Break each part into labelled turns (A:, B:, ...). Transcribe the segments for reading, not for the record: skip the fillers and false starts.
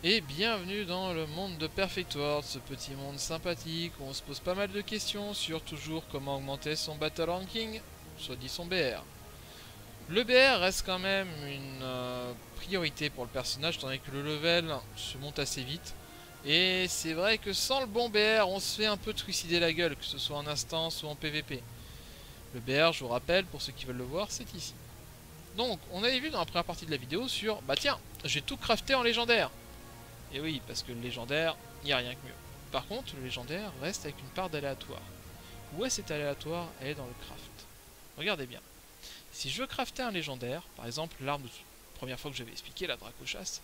A: Et bienvenue dans le monde de Perfect World, ce petit monde sympathique où on se pose pas mal de questions sur toujours comment augmenter son Battle Ranking, soit dit son BR. Le BR reste quand même une priorité pour le personnage, étant donné que le level se monte assez vite. Et c'est vrai que sans le bon BR, on se fait un peu trucider la gueule, que ce soit en instance ou en PVP. Le BR, je vous rappelle, pour ceux qui veulent le voir, c'est ici. Donc, on avait vu dans la première partie de la vidéo sur, bah tiens, j'ai tout crafté en légendaire. Et oui, parce que le légendaire, il n'y a rien que mieux. Par contre, le légendaire reste avec une part d'aléatoire. Où est cet aléatoire? Elle est dans le craft. Regardez bien. Si je veux crafter un légendaire, par exemple l'arme de première fois que j'avais expliqué, la Dracochasse,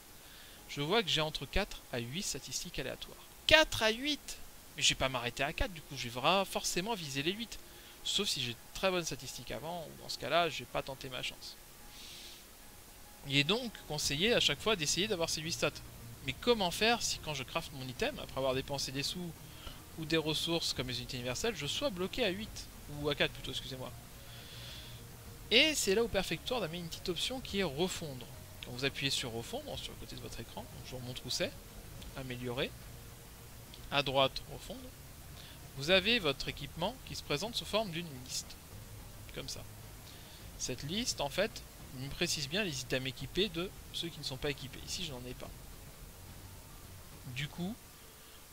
A: je vois que j'ai entre 4 à 8 statistiques aléatoires. 4 à 8. Mais je vais pas m'arrêter à 4, du coup je vais forcément viser les 8. Sauf si j'ai de très bonnes statistiques avant, ou dans ce cas-là, je vais pas tenter ma chance. Il est donc conseillé à chaque fois d'essayer d'avoir ces 8 stats. Mais comment faire si quand je craft mon item, après avoir dépensé des sous ou des ressources comme les unités universelles, je sois bloqué à 8, ou à 4 plutôt, excusez-moi. Et c'est là où Perfector a mis une petite option qui est refondre. Quand vous appuyez sur refondre, sur le côté de votre écran, donc je vous remontre où c'est, améliorer, à droite refondre, vous avez votre équipement qui se présente sous forme d'une liste, comme ça. Cette liste, en fait, me précise bien les items équipés de ceux qui ne sont pas équipés. Ici, je n'en ai pas. Du coup,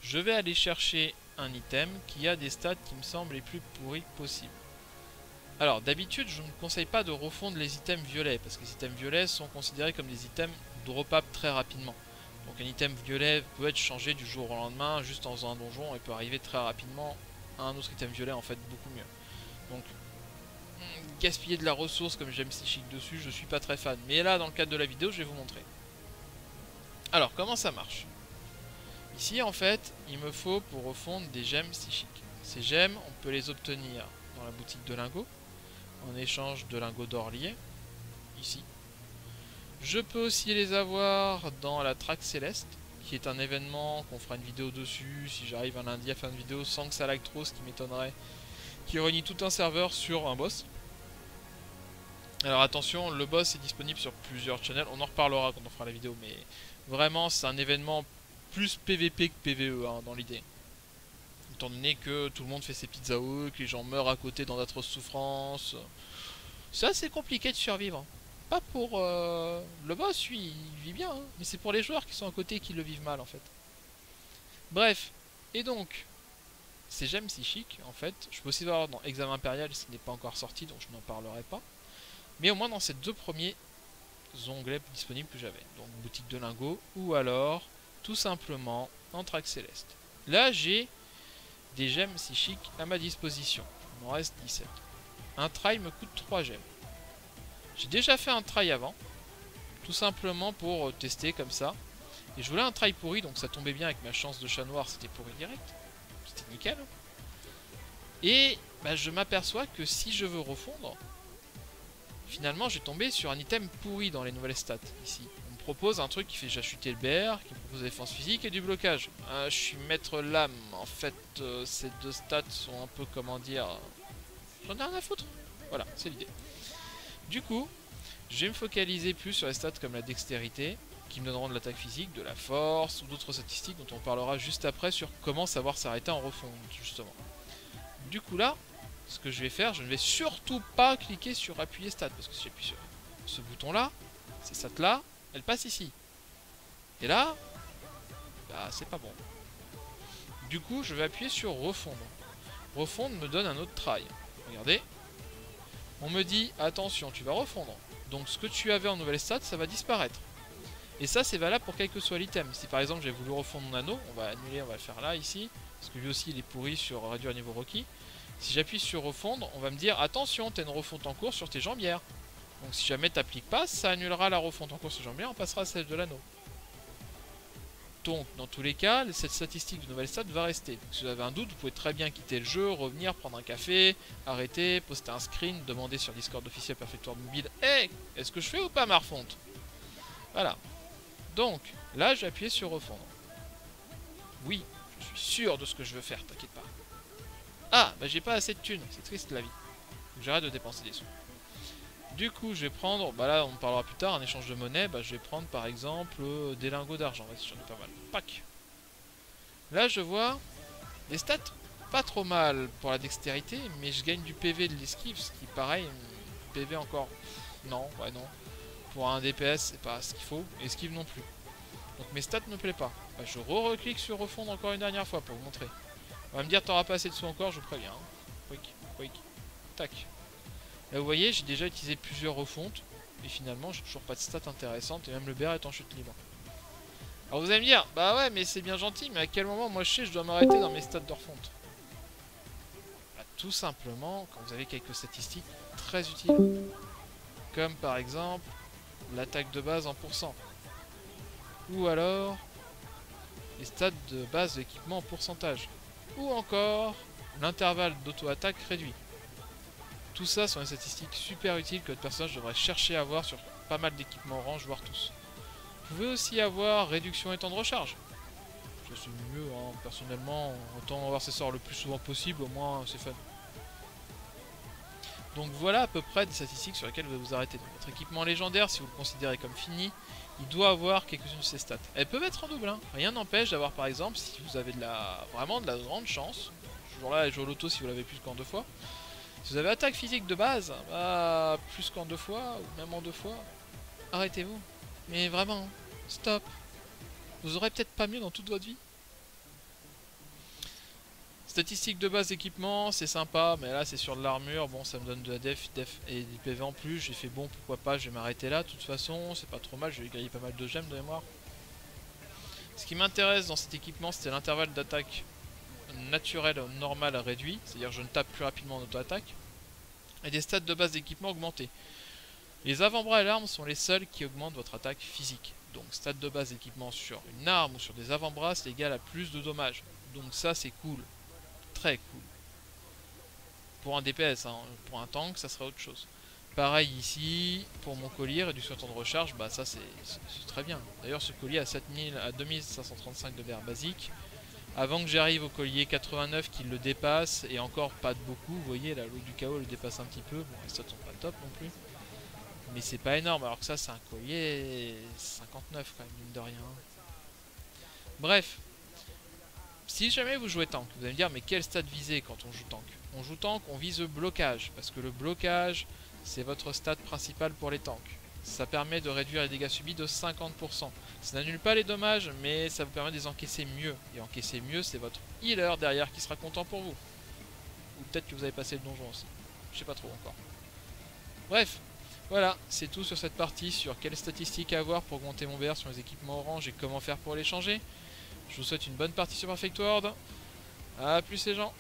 A: je vais aller chercher un item qui a des stats qui me semblent les plus pourris possibles. Alors, d'habitude, je ne conseille pas de refondre les items violets, parce que les items violets sont considérés comme des items drop-up très rapidement. Donc un item violet peut être changé du jour au lendemain, juste en faisant un donjon, et peut arriver très rapidement à un autre item violet, en fait, beaucoup mieux. Donc, gaspiller de la ressource comme j'aime psychique dessus, je suis pas très fan. Mais là, dans le cadre de la vidéo, je vais vous montrer. Alors, comment ça marche? Ici, en fait, il me faut pour refondre des gemmes psychiques. Ces gemmes, on peut les obtenir dans la boutique de lingots, en échange de lingots d'or liés, ici. Je peux aussi les avoir dans la traque céleste, qui est un événement qu'on fera une vidéo dessus, si j'arrive un lundi à faire une vidéo sans que ça lag trop, ce qui m'étonnerait, qui réunit tout un serveur sur un boss. Alors attention, le boss est disponible sur plusieurs channels, on en reparlera quand on fera la vidéo, mais vraiment c'est un événement plus PVP que PVE hein, dans l'idée. Étant donné que tout le monde fait ses pizzas AOE, que les gens meurent à côté dans d'atroces souffrances. C'est assez compliqué de survivre. Pas pour le boss, lui, il vit bien, hein, mais c'est pour les joueurs qui sont à côté qui le vivent mal en fait. Bref, et donc, ces gemmes psychiques, en fait, je peux aussi voir dans Examen Impérial, ce n'est pas encore sorti, donc je n'en parlerai pas. Mais au moins dans ces deux premiers onglets disponibles que j'avais. Donc boutique de lingots, ou alors, tout simplement, en track céleste. Là, j'ai des gemmes psychiques à ma disposition. Il m'en reste 17. Un try me coûte 3 gemmes. J'ai déjà fait un try avant, tout simplement pour tester comme ça. Et je voulais un try pourri, donc ça tombait bien avec ma chance de chat noir, c'était pourri direct. C'était nickel. Et bah, je m'aperçois que si je veux refondre, finalement je vais tomber sur un item pourri dans les nouvelles stats, ici. On me propose un truc qui fait j'achuter le BR, qui me propose la défense physique et du blocage. Je suis maître lame, en fait ces deux stats sont un peu, comment dire... J'en ai rien à foutre. Voilà, c'est l'idée. Du coup, je vais me focaliser plus sur les stats comme la dextérité, qui me donneront de l'attaque physique, de la force ou d'autres statistiques dont on parlera juste après sur comment savoir s'arrêter en refonte, justement. Du coup là, ce que je vais faire, je ne vais surtout pas cliquer sur appuyer stats, parce que si j'appuie sur ce bouton là, ces stats là, elles passent ici. Et là, bah c'est pas bon. Du coup, je vais appuyer sur refondre. Refondre me donne un autre try. Regardez. On me dit, attention, tu vas refondre. Donc ce que tu avais en nouvelle stat, ça va disparaître. Et ça, c'est valable pour quel que soit l'item. Si par exemple j'ai voulu refondre mon anneau, on va annuler, on va le faire là, ici. Parce que lui aussi, il est pourri sur réduire niveau requis. Si j'appuie sur refondre, on va me dire, attention, t'as une refonte en cours sur tes jambières. Donc si jamais t'appliques pas, ça annulera la refonte en cours sur jambières, on passera à celle de l'anneau. Donc, dans tous les cas, cette statistique de nouvelle stat va rester. Donc, si vous avez un doute, vous pouvez très bien quitter le jeu, revenir, prendre un café, arrêter, poster un screen, demander sur Discord officiel Perfect World Mobile hey, est-ce que je fais ou pas ma refonte? Voilà. Donc, là, j'ai appuyé sur refondre. Oui, je suis sûr de ce que je veux faire, t'inquiète pas. Ah, bah j'ai pas assez de thunes, c'est triste la vie. Donc, j'arrête de dépenser des sous. Du coup, je vais prendre, bah là on parlera plus tard, un échange de monnaie, bah je vais prendre par exemple des lingots d'argent, vas-y j'en ai pas mal. Pac. Là je vois des stats pas trop mal pour la dextérité, mais je gagne du PV de l'esquive, ce qui pareil, PV encore, non, ouais non. Pour un DPS c'est pas ce qu'il faut, esquive non plus. Donc mes stats ne me plaisent pas. Bah, je reclique sur refondre encore une dernière fois pour vous montrer. On va me dire t'auras pas assez de sous encore, je vous préviens. Quick, quick, tac. Là vous voyez, j'ai déjà utilisé plusieurs refontes. Et finalement, j'ai toujours pas de stats intéressantes. Et même le BR est en chute libre. Alors vous allez me dire, bah ouais, mais c'est bien gentil. Mais à quel moment, moi je sais, je dois m'arrêter dans mes stats de refonte? Bah, tout simplement, quand vous avez quelques statistiques très utiles. Comme par exemple, l'attaque de base en pourcent. Ou alors, les stats de base d'équipement en pourcentage. Ou encore, l'intervalle d'auto-attaque réduit. Tout ça sont des statistiques super utiles que votre personnage devrait chercher à avoir sur pas mal d'équipements orange, voire tous. Vous pouvez aussi avoir réduction et temps de recharge. Ça c'est mieux, hein. Personnellement, autant avoir ses sorts le plus souvent possible, au moins c'est fun. Donc voilà à peu près des statistiques sur lesquelles vous allez vous arrêter. Donc, votre équipement légendaire, si vous le considérez comme fini, il doit avoir quelques-unes de ses stats. Elles peuvent être en double, hein. Rien n'empêche d'avoir par exemple, si vous avez vraiment de la grande chance, ce jour-là, et jour loto si vous l'avez plus qu'en 2 fois. Si vous avez attaque physique de base, bah, plus qu'en 2 fois, ou même en 2 fois, arrêtez-vous. Mais vraiment, stop. Vous aurez peut-être pas mieux dans toute votre vie. Statistiques de base d'équipement, c'est sympa, mais là c'est sur de l'armure, bon ça me donne de la def et du PV en plus, j'ai fait bon pourquoi pas, je vais m'arrêter là, de toute façon, c'est pas trop mal, je vais griller pas mal de gemmes de mémoire. Ce qui m'intéresse dans cet équipement, c'était l'intervalle d'attaque naturel normal réduit, c'est-à-dire que je ne tape plus rapidement en auto-attaque, et des stats de base d'équipement augmentés. Les avant-bras et l'arme sont les seuls qui augmentent votre attaque physique. Donc stats de base d'équipement sur une arme ou sur des avant-bras, c'est égal à plus de dommages. Donc ça c'est cool. Très cool. Pour un DPS, hein. Pour un tank, ça serait autre chose. Pareil ici, pour mon collier, réduction de temps de recharge, bah ça c'est très bien. D'ailleurs ce collier à 2535 de BR basique. Avant que j'arrive au collier 89 qui le dépasse, et encore pas de beaucoup, vous voyez là, l'eau du chaos le dépasse un petit peu, bon les stats sont pas top non plus. Mais c'est pas énorme, alors que ça c'est un collier 59 quand même, mine de rien. Bref, si jamais vous jouez tank, vous allez me dire mais quel stat viser quand on joue tank? On joue tank, on vise le blocage, parce que le blocage c'est votre stat principal pour les tanks. Ça permet de réduire les dégâts subis de 50%. Ça n'annule pas les dommages, mais ça vous permet de les encaisser mieux. Et encaisser mieux, c'est votre healer derrière qui sera content pour vous. Ou peut-être que vous avez passé le donjon aussi. Je sais pas trop encore. Bref, voilà, c'est tout sur cette partie, sur quelles statistiques avoir pour augmenter mon BR sur les équipements orange et comment faire pour les changer. Je vous souhaite une bonne partie sur Perfect World. A plus les gens.